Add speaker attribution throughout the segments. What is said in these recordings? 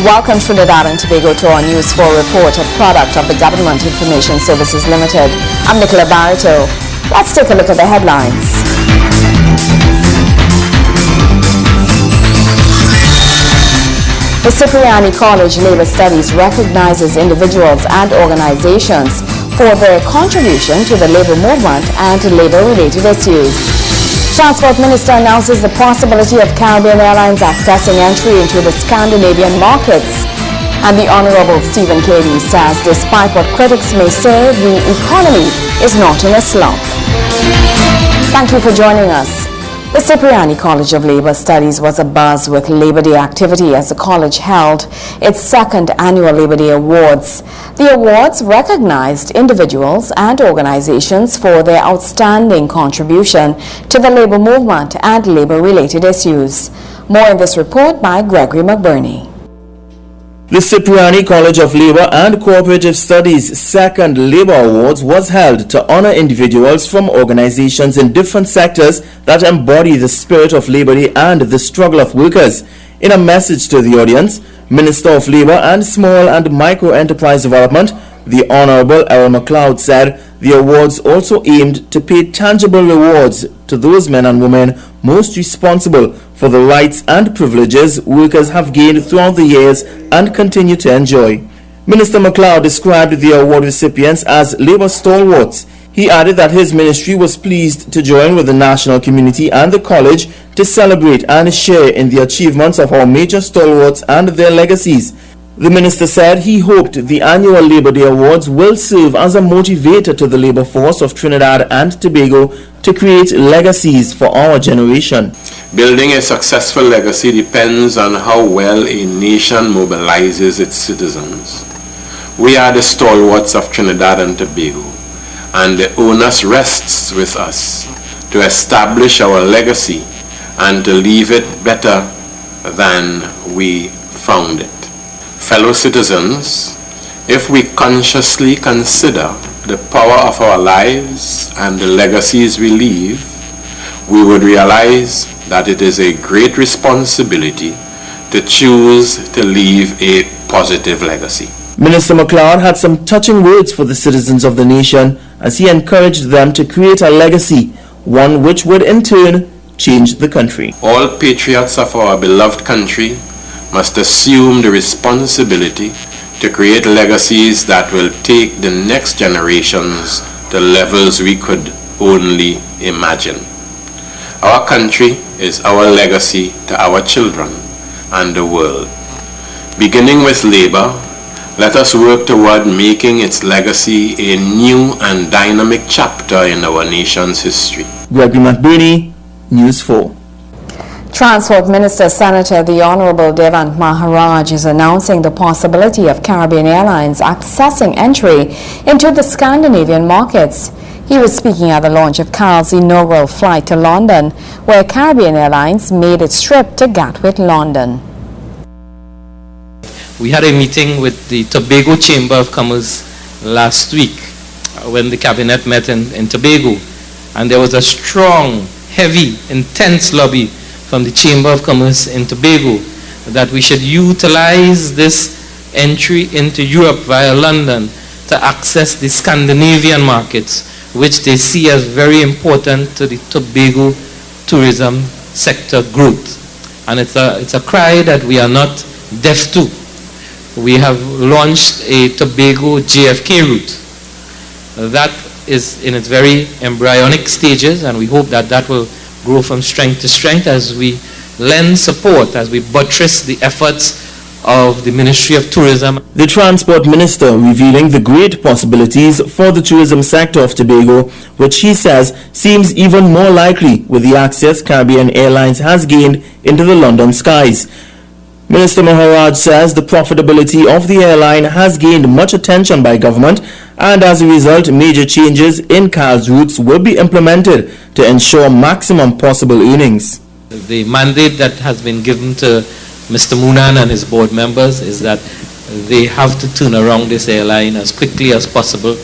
Speaker 1: Welcome Trinidad and Tobago to our News 4 report, a product of the Government Information Services Limited. I'm Nicola Barreto. Let's take a look at the headlines. The Cipriani College Labor Studies recognizes individuals and organizations for their contribution to the labor movement and labor-related issues. Transport Minister announces the possibility of Caribbean Airlines accessing entry into the Scandinavian markets. And the Honorable Stephen Cady says despite what critics may say, the economy is not in a slump. Thank you for joining us. The Cipriani College of Labor Studies was abuzz with Labor Day activity as the college held its second annual Labor Day Awards. The awards recognized individuals and organizations for their outstanding contribution to the labor movement and labor-related issues. More in this report by Gregory McBurney.
Speaker 2: The Cipriani College of Labor and Cooperative Studies' second Labor Awards was held to honor individuals from organizations in different sectors that embody the spirit of Labor Day and the struggle of workers. In a message to the audience, Minister of Labor and Small and Micro Enterprise Development, the Honorable Errol McLeod, said the awards also aimed to pay tangible rewards to those men and women most responsible for the rights and privileges workers have gained throughout the years and continue to enjoy. Minister McLeod described the award recipients as labor stalwarts. He added that his ministry was pleased to join with the national community and the college to celebrate and share in the achievements of our major stalwarts and their legacies. The minister said he hoped the annual Labor Day Awards will serve as a motivator to the labor force of Trinidad and Tobago to create legacies for our generation.
Speaker 3: Building a successful legacy depends on how well a nation mobilizes its citizens. We are the stalwarts of Trinidad and Tobago, and the onus rests with us to establish our legacy and to leave it better than we found it. Fellow citizens, if we consciously consider the power of our lives and the legacies we leave, we would realize that it is a great responsibility to choose to leave a positive legacy.
Speaker 2: Minister McLeod had some touching words for the citizens of the nation as he encouraged them to create a legacy, one which would in turn change the country.
Speaker 3: All patriots of our beloved country must assume the responsibility to create legacies that will take the next generations to levels we could only imagine. Our country is our legacy to our children and the world. Beginning with labor, let us work toward making its legacy a new and dynamic chapter in our nation's history.
Speaker 2: Gregory McBurney, News 4.
Speaker 1: Transport Minister Senator the Honorable Devant Maharaj is announcing the possibility of Caribbean Airlines accessing entry into the Scandinavian markets. He was speaking at the launch of CAL's inaugural flight to London, where Caribbean Airlines made its trip to Gatwick, London.
Speaker 4: We had a meeting with the Tobago Chamber of Commerce last week when the cabinet met in Tobago, and there was a strong, heavy, intense lobby from the Chamber of Commerce in Tobago that we should utilize this entry into Europe via London to access the Scandinavian markets, which they see as very important to the Tobago tourism sector growth. And it's a cry that we are not deaf to. We have launched a Tobago JFK route. That is in its very embryonic stages, and we hope that that will grow from strength to strength as we lend support, as we buttress the efforts of the Ministry of Tourism.
Speaker 2: The Transport Minister revealing the great possibilities for the tourism sector of Tobago, which he says seems even more likely with the access Caribbean Airlines has gained into the London skies. Minister Maharaj says the profitability of the airline has gained much attention by government, and as a result major changes in CAL's routes will be implemented to ensure maximum possible earnings.
Speaker 4: The mandate that has been given to Mr. Moonan and his board members is that they have to turn around this airline as quickly as possible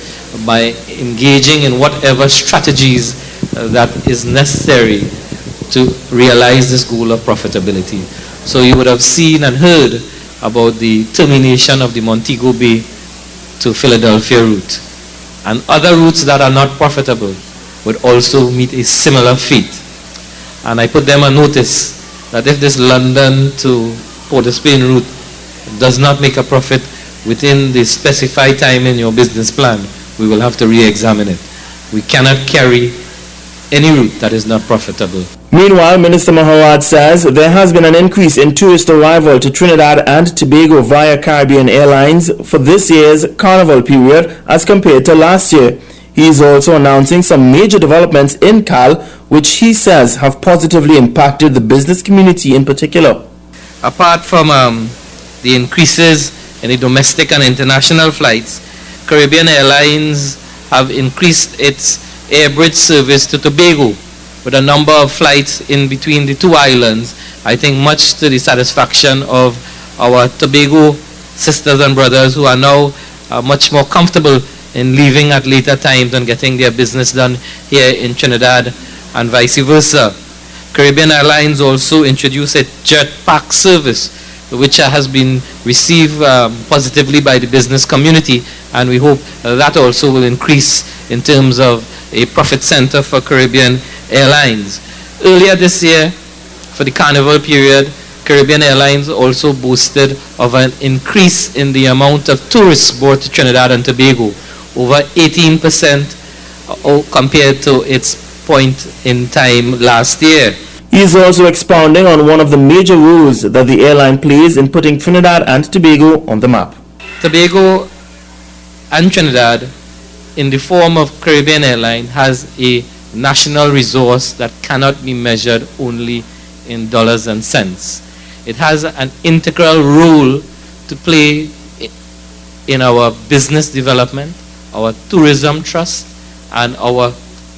Speaker 4: by engaging in whatever strategies that is necessary to realize this goal of profitability. So you would have seen and heard about the termination of the Montego Bay to Philadelphia route. And other routes that are not profitable would also meet a similar fate. And I put them on notice that if this London to Port of Spain route does not make a profit within the specified time in your business plan, we will have to re-examine it. We cannot carry any route that is not profitable.
Speaker 2: Meanwhile, Minister Mahawad says there has been an increase in tourist arrival to Trinidad and Tobago via Caribbean Airlines for this year's carnival period as compared to last year. He is also announcing some major developments in CAL, which he says have positively impacted the business community in particular.
Speaker 4: Apart from the increases in the domestic and international flights, Caribbean Airlines have increased its air bridge service to Tobago with a number of flights in between the two islands, I think much to the satisfaction of our Tobago sisters and brothers who are now much more comfortable in leaving at later times and getting their business done here in Trinidad and vice versa. Caribbean Airlines also introduced a jetpack service which has been received positively by the business community, and we hope that also will increase in terms of a profit center for Caribbean Airlines. Earlier this year, for the carnival period, Caribbean Airlines also boasted of an increase in the amount of tourists brought to Trinidad and Tobago, over 18% compared to its point in time last year.
Speaker 2: He is also expounding on one of the major roles that the airline plays in putting Trinidad and Tobago on the map.
Speaker 4: Tobago and Trinidad, in the form of Caribbean Airlines, has a national resource that cannot be measured only in dollars and cents. It has an integral role to play in our business development, our tourism trust, and our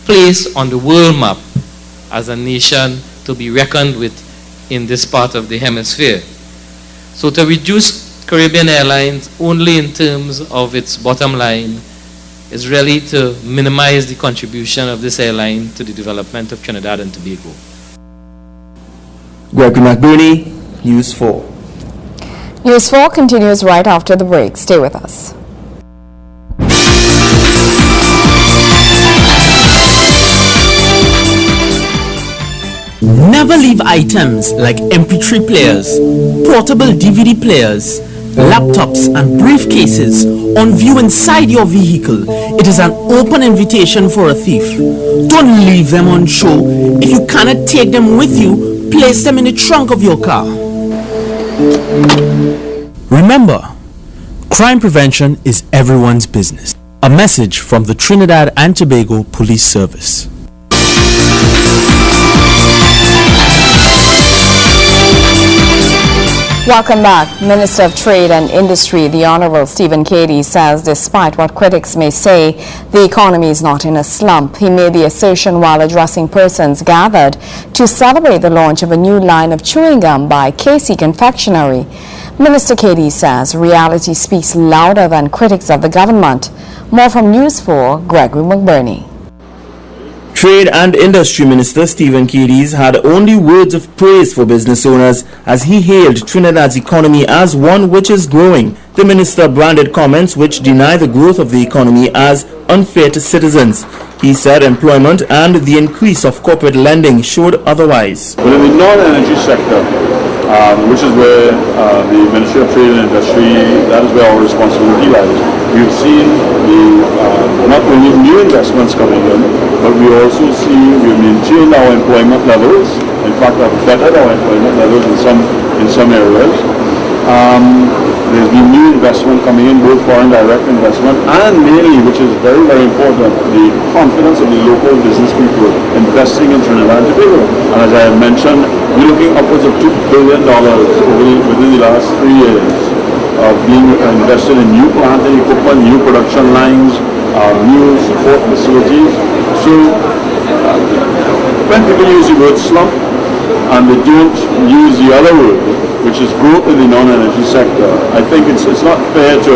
Speaker 4: place on the world map as a nation to be reckoned with in this part of the hemisphere. So to reduce Caribbean Airlines only in terms of its bottom line is really to minimize the contribution of this airline to the development of Trinidad and Tobago.
Speaker 2: Gregory McBurney, News 4.
Speaker 1: News 4 continues right after the break. Stay with us.
Speaker 5: Never leave items like MP3 players, portable DVD players, laptops and briefcases on view inside your vehicle. It is an open invitation for a thief. Don't leave them on show. If you cannot take them with you, place them in the trunk of your car. Remember, crime prevention is everyone's business. A message from the Trinidad and Tobago Police Service.
Speaker 1: Welcome back. Minister of Trade and Industry, the Honorable Stephen Cady, says despite what critics may say, the economy is not in a slump. He made the assertion while addressing persons gathered to celebrate the launch of a new line of chewing gum by KC Confectionery. Minister Cady says reality speaks louder than critics of the government. More from News 4, Gregory McBurney.
Speaker 2: Trade and Industry Minister Stephen Cady had only words of praise for business owners as he hailed Trinidad's economy as one which is growing. The minister branded comments which deny the growth of the economy as unfair to citizens. He said employment and the increase of corporate lending showed otherwise.
Speaker 6: But in the non-energy sector, which is where the Ministry of Trade and Industry, that is where our responsibility lies. We've seen not only new investments coming in, but we also see we've maintained our employment levels. In fact, have bettered our employment levels in some areas. There's been new investment coming in, both foreign direct investment and mainly, which is very, very important, the confidence of the local business people investing in Trinidad and Tobago. And as I have mentioned, we're looking upwards of $2 billion within the last 3 years of being invested in new plant and equipment, new production lines, new support facilities. So when people use the word slump and they don't use the other word, which is growth in the non-energy sector, I think it's not fair to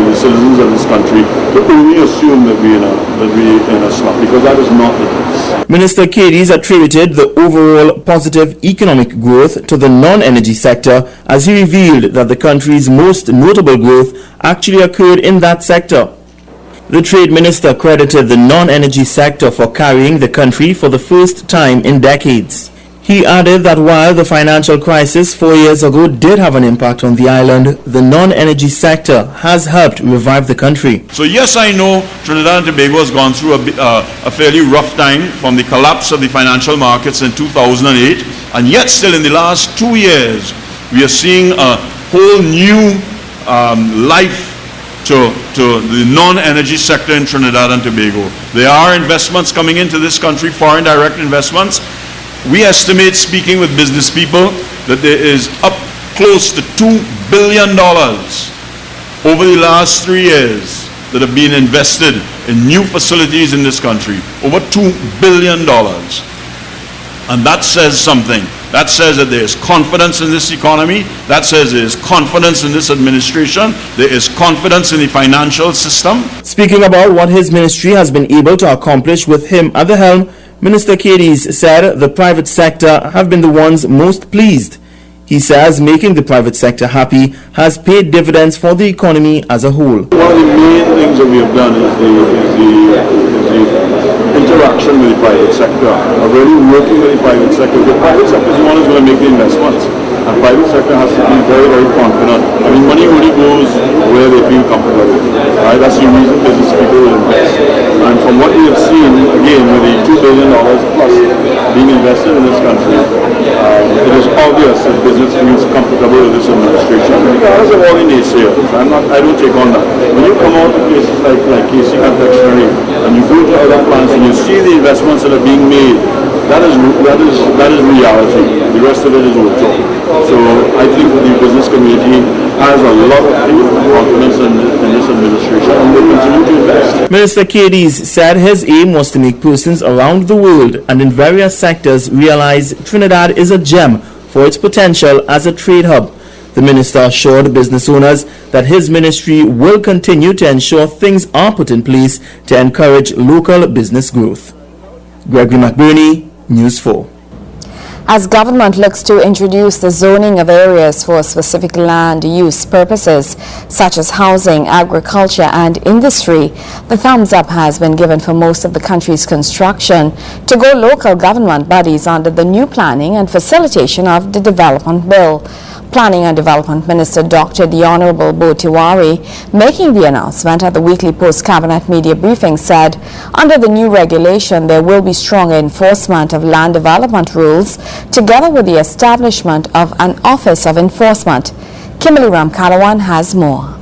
Speaker 6: the citizens of this country to only assume that we're in a slump, because that is not the case.
Speaker 2: Minister Cadiz attributed the overall positive economic growth to the non-energy sector as he revealed that the country's most notable growth actually occurred in that sector. The Trade Minister credited the non-energy sector for carrying the country for the first time in decades. He added that while the financial crisis 4 years ago did have an impact on the island, the non-energy sector has helped revive the country.
Speaker 6: So yes, I know Trinidad and Tobago has gone through a fairly rough time from the collapse of the financial markets in 2008, and yet still in the last 2 years, we are seeing a whole new life to the non-energy sector in Trinidad and Tobago. There are investments coming into this country, foreign direct investments. We estimate, speaking with business people, that there is up close to $2 billion over the last 3 years that have been invested in new facilities in this country. Over $2 billion. And that says something. That says that there is confidence in this economy. That says there is confidence in this administration. There is confidence in the financial system.
Speaker 2: Speaking about what his ministry has been able to accomplish with him at the helm, Minister Cadiz said the private sector have been the ones most pleased. He says making the private sector happy has paid dividends for the economy as a whole.
Speaker 6: One of the main things that we have done is the interaction with the private sector, already working with the private sector. The private sector is the one who's going to make the investments. And private sector has to be very, very confident. I mean, money only goes where they feel comfortable. Right? That's the reason business people will invest. And from what we have seen, again, with the $2 billion plus being invested in this country, it is obvious that business feels comfortable with this administration. Regardless of all the naysayers, I don't take on that. When you come out to places like KC Confectionery and you go to other plants and you see the investments that are being made, that is reality. The rest of it is all talk. So I think the business community has a lot of faith and confidence in this administration, and will continue to invest.
Speaker 2: Minister Cadiz said his aim was to make persons around the world and in various sectors realize Trinidad is a gem for its potential as a trade hub. The minister assured business owners that his ministry will continue to ensure things are put in place to encourage local business growth. Gregory McBurney, News 4.
Speaker 1: As government looks to introduce the zoning of areas for specific land use purposes, such as housing, agriculture and industry, the thumbs up has been given for most of the country's construction to go local government bodies under the new Planning and Facilitation of the Development Bill. Planning and Development Minister Dr. The Honorable Bo Tiwari, making the announcement at the weekly post-cabinet media briefing, said under the new regulation there will be stronger enforcement of land development rules together with the establishment of an Office of Enforcement. Kimberly Ramkalawan has more.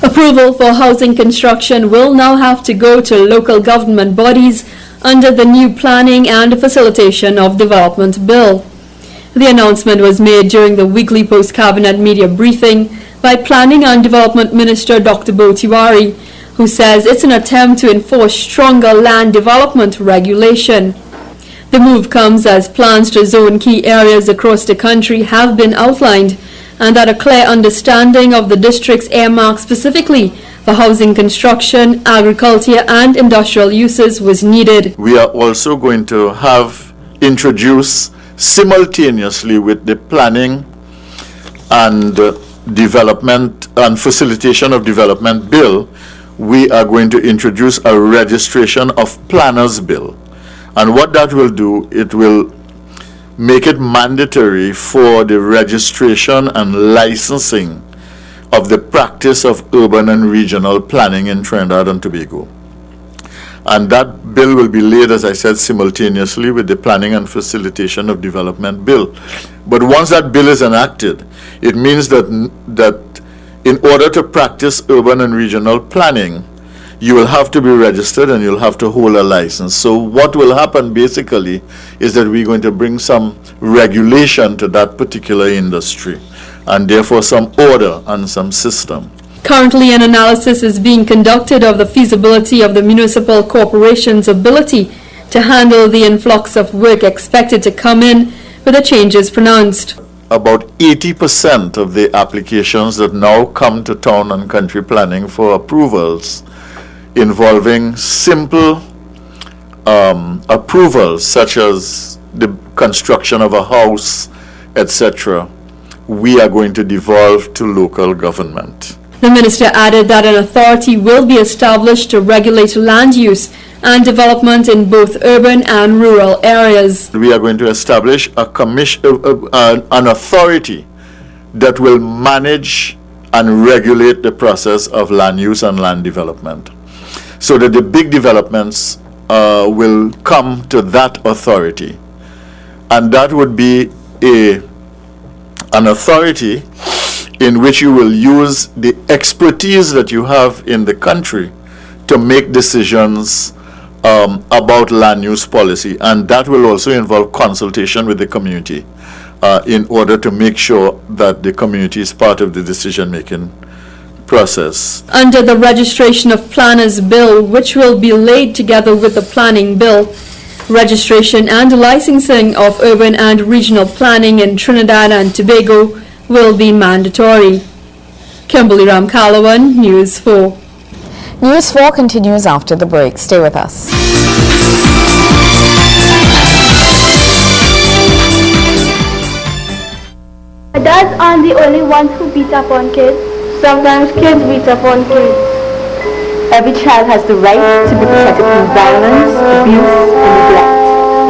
Speaker 7: Approval for housing construction will now have to go to local government bodies under the new Planning and Facilitation of Development Bill. The announcement was made during the weekly post-cabinet media briefing by Planning and Development Minister Dr. Bo Tiwari, who says it's an attempt to enforce stronger land development regulation. The move comes as plans to zone key areas across the country have been outlined, and that a clear understanding of the district's earmarked specifically for housing construction, agriculture and industrial uses was needed.
Speaker 8: We are also going to have introduced simultaneously with the Planning and Development and Facilitation of Development Bill, we are going to introduce a registration of Planners Bill. And what that will do, it will make it mandatory for the registration and licensing of the practice of urban and regional planning in Trinidad and Tobago. And that bill will be laid, as I said, simultaneously with the Planning and Facilitation of Development Bill. But once that bill is enacted, it means that in order to practice urban and regional planning, you will have to be registered and you'll have to hold a license. So what will happen basically is that we're going to bring some regulation to that particular industry, and therefore some order and some system.
Speaker 7: Currently, an analysis is being conducted of the feasibility of the municipal corporation's ability to handle the influx of work expected to come in with the changes pronounced.
Speaker 8: About 80% of the applications that now come to town and country planning for approvals involving simple approvals, such as the construction of a house, etc., we are going to devolve to local government.
Speaker 7: The minister added that an authority will be established to regulate land use and development in both urban and rural areas.
Speaker 8: We are going to establish an authority that will manage and regulate the process of land use and land development, so that the big developments will come to that authority. And that would be an authority in which you will use the expertise that you have in the country to make decisions about land use policy. And that will also involve consultation with the community in order to make sure that the community is part of the decision-making process.
Speaker 7: Under the Registration of Planners Bill, which will be laid together with the Planning Bill, registration and licensing of urban and regional planning in Trinidad and Tobago will be mandatory. Kimberly Ramkalawan, News 4.
Speaker 1: News 4 continues after the break. Stay with us.
Speaker 9: Dads aren't the only ones who beat up on kids. Sometimes kids beat up on kids.
Speaker 10: Every child has the right to be protected from violence, abuse, and neglect.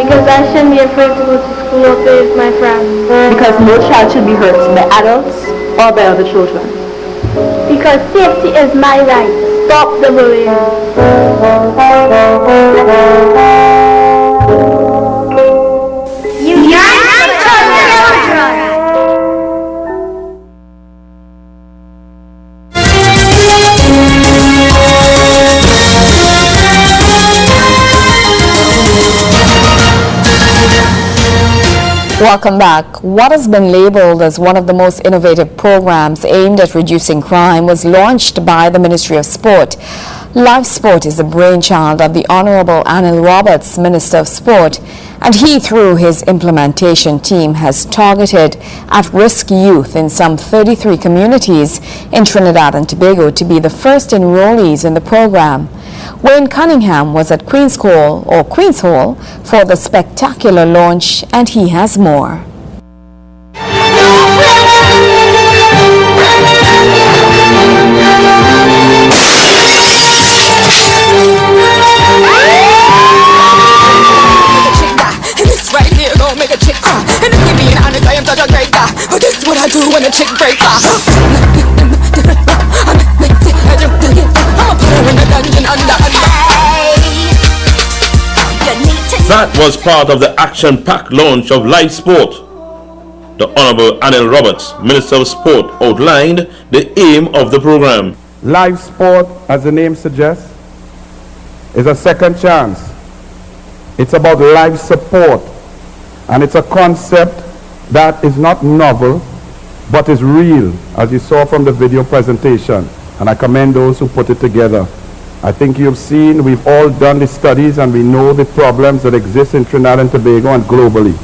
Speaker 9: Because I shouldn't be afraid to go to school or play with my friends.
Speaker 10: Because no child should be hurt by adults or by other children.
Speaker 9: Because safety is my right. Stop the bullying.
Speaker 1: Welcome back. What has been labeled as one of the most innovative programs aimed at reducing crime was launched by the Ministry of Sport. Live Sport is the brainchild of the Honorable Anil Roberts, Minister of Sport, and he, through his implementation team, has targeted at-risk youth in some 33 communities in Trinidad and Tobago to be the first enrollees in the program. Wayne Cunningham was at Queen's Hall for the spectacular launch, and he has more.
Speaker 11: This is what I do when a chick breaks off.
Speaker 12: That was part of the action-packed launch of Live Sport. The Honorable Anil Roberts, Minister of Sport, outlined the aim of the program.
Speaker 13: Live Sport, as the name suggests, is a second chance. It's about live support, and it's a concept that is not novel, but is real, as you saw from the video presentation, and I commend those who put it together. I think you've seen, we've all done the studies, and we know the problems that exist in Trinidad and Tobago and globally.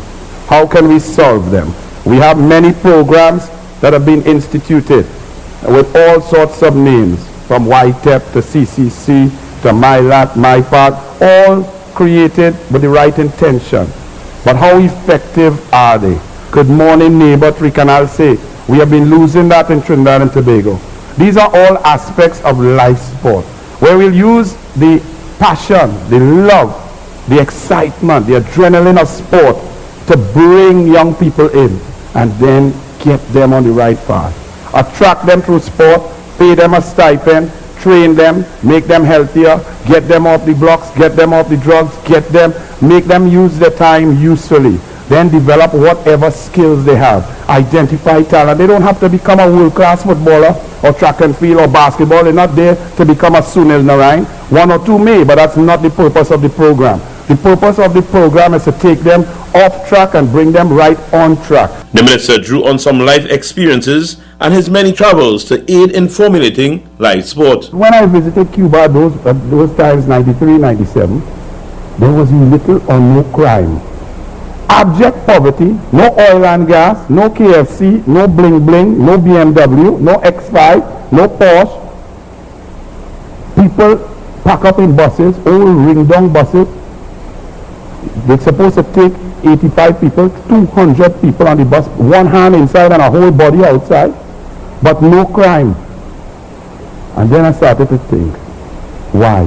Speaker 13: How can we solve them? We have many programs that have been instituted with all sorts of names, from YTEP to CCC to MyLat, MyPart, all created with the right intention. But how effective are they? Good morning, neighbor, Tricanal say. We have been losing that in Trinidad and Tobago. These are all aspects of live sport, where we'll use the passion, the love, the excitement, the adrenaline of sport to bring young people in and then get them on the right path. Attract them through sport, pay them a stipend, train them, make them healthier, get them off the blocks, get them off the drugs, make them use their time usefully. Then develop whatever skills they have. Identify talent. They don't have to become a world-class footballer or track and field or basketball. They're not there to become a Sunil Narayan. One or two may, but that's not the purpose of the program. The purpose of the program is to take them off track and bring them right on track.
Speaker 12: The minister drew on some life experiences and his many travels to aid in formulating live sport.
Speaker 13: When I visited Cuba those times, 93, 97, there was little or no crime. Abject poverty, no oil and gas, no KFC, no bling bling, no BMW, no X5, no Porsche. People pack up in buses, old ring-down buses, They're supposed to take 85 people, 200 people on the bus, one hand inside and a whole body outside, but no crime. And then I started to think, why?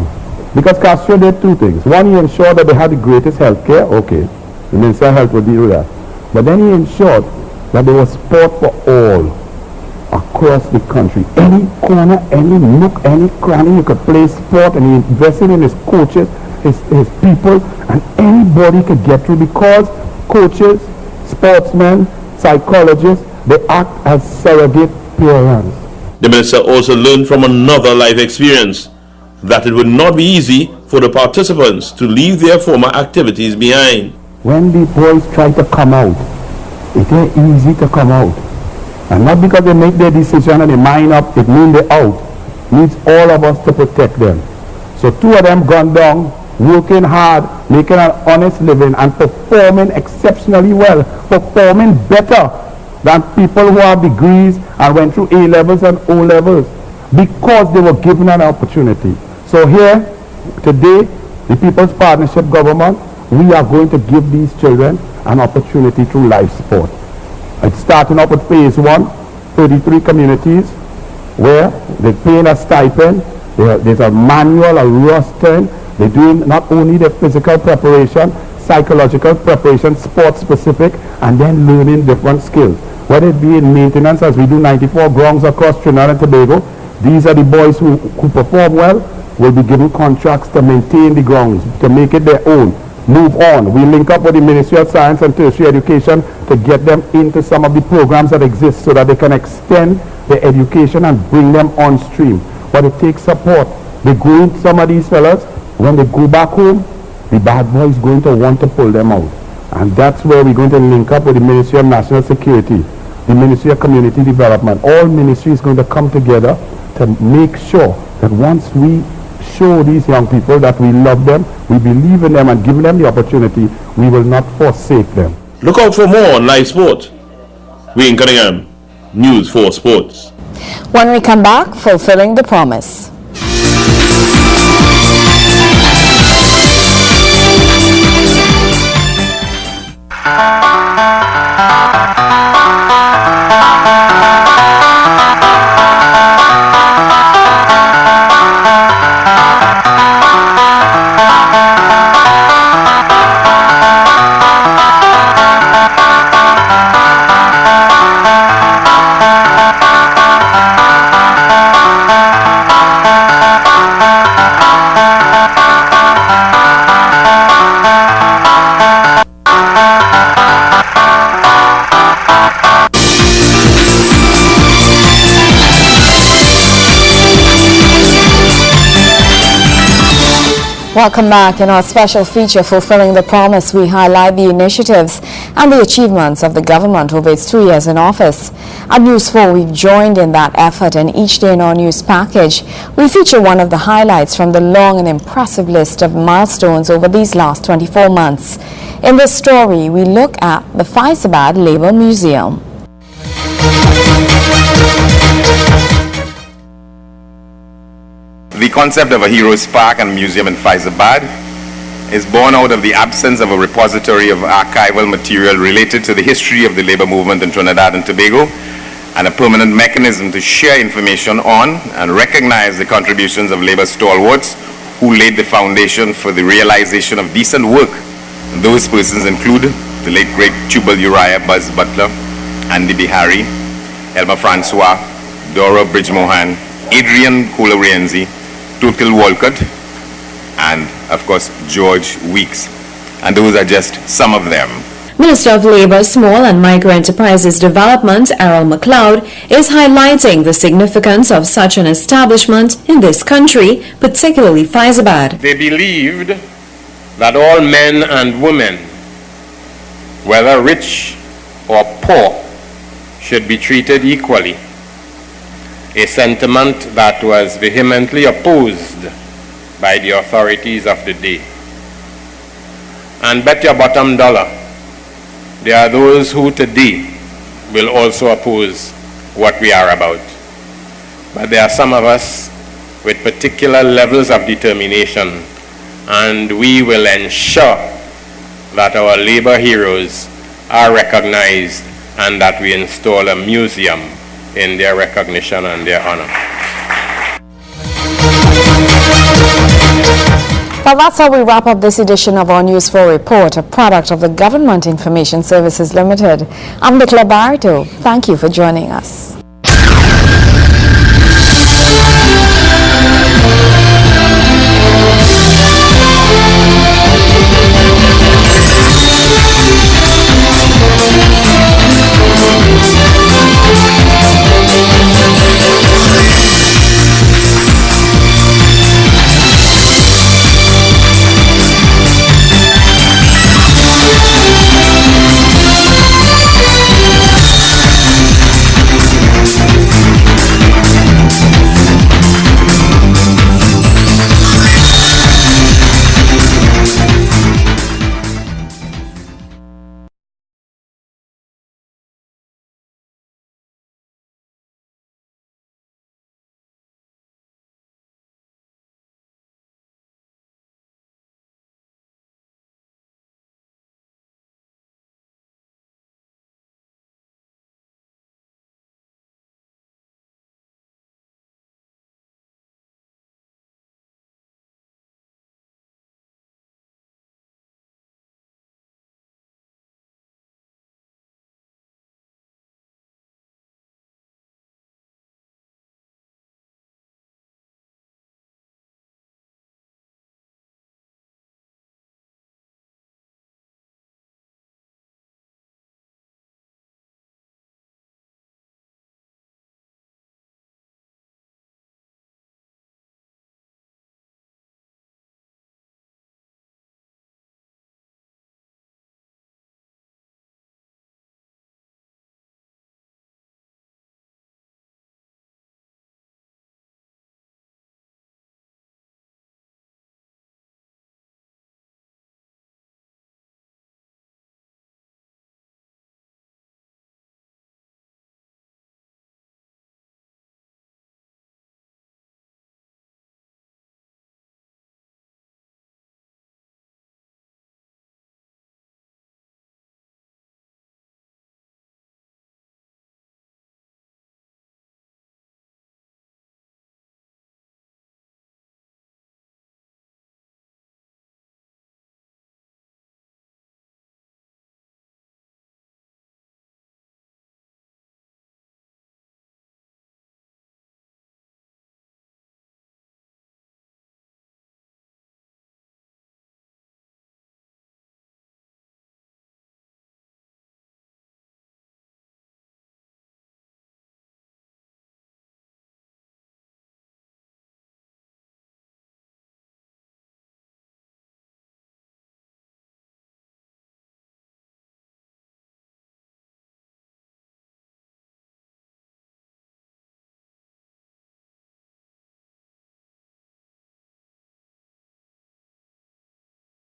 Speaker 13: Because Castro did two things. One, he ensured that they had the greatest health care. Okay, the Minister of Health would deal with that. But then he ensured that there was sport for all across the country. Any corner, any nook, any cranny, you could play sport, and he invested in his coaches, his people, and anybody could get through, because coaches, sportsmen, psychologists, they act as surrogate parents.
Speaker 12: The minister also learned from another life experience that it would not be easy for the participants to leave their former activities behind.
Speaker 13: When the boys try to come out, it ain't easy to come out. And not because they make their decision and they mind up, it means they're out. It needs all of us to protect them. So two of them gone down, working hard, making an honest living, and performing exceptionally well, performing better than people who have degrees and went through A levels and O levels, because they were given an opportunity. So here, today, the People's Partnership Government, we are going to give these children an opportunity through life sport. It's starting up with phase 1, 33 communities, where they're paying a stipend, there's a manual, a roster, they're doing not only the physical preparation, psychological preparation, sports specific, and then learning different skills. Whether it be in maintenance, as we do 94 grounds across Trinidad and Tobago, these are the boys who perform well, will be given contracts to maintain the grounds, to make it their own. Move on. We link up with the Ministry of Science and Tertiary Education to get them into some of the programs that exist so that they can extend their education and bring them on stream. But it takes support. They go in, some of these fellas, when they go back home, the bad boy is going to want to pull them out. And that's where we're going to link up with the Ministry of National Security, the Ministry of Community Development. All ministries going to come together to make sure that once we show these young people that we love them, we believe in them, and give them the opportunity, we will not forsake them.
Speaker 12: Look out for more on Live Sport. Wayne Cunningham, News 4 Sports.
Speaker 1: When we come back, fulfilling the promise. Welcome back. In our special feature, Fulfilling the Promise, we highlight the initiatives and the achievements of the government over its 2 years in office. At News 4, we've joined in that effort, and each day in our news package, we feature one of the highlights from the long and impressive list of milestones over these last 24 months. In this story, we look at the Faizabad Labour Museum.
Speaker 14: The concept of a Heroes Park and Museum in Faizabad is born out of the absence of a repository of archival material related to the history of the labor movement in Trinidad and Tobago, and a permanent mechanism to share information on and recognize the contributions of labor stalwarts who laid the foundation for the realization of decent work. And those persons include the late great Tubal Uriah Buzz Butler, Andy Bihari, Elmer Francois, Dora Bridgemohan, Adrian Colarenzi, Total Walcott, and of course George Weeks. And those are just some of them.
Speaker 15: Minister of Labour, Small and Micro Enterprises Development, Errol McLeod, is highlighting the significance of such an establishment in this country, particularly Faizabad.
Speaker 3: They believed that all men and women, whether rich or poor, should be treated equally, a sentiment that was vehemently opposed by the authorities of the day. And bet your bottom dollar, there are those who today will also oppose what we are about. But there are some of us with particular levels of determination, and we will ensure that our labor heroes are recognized and that we install a museum in their recognition and their honor.
Speaker 1: Well, that's how we wrap up this edition of our News 4 report, a product of the Government Information Services Limited. I'm Nicola Barito. Thank you for joining us.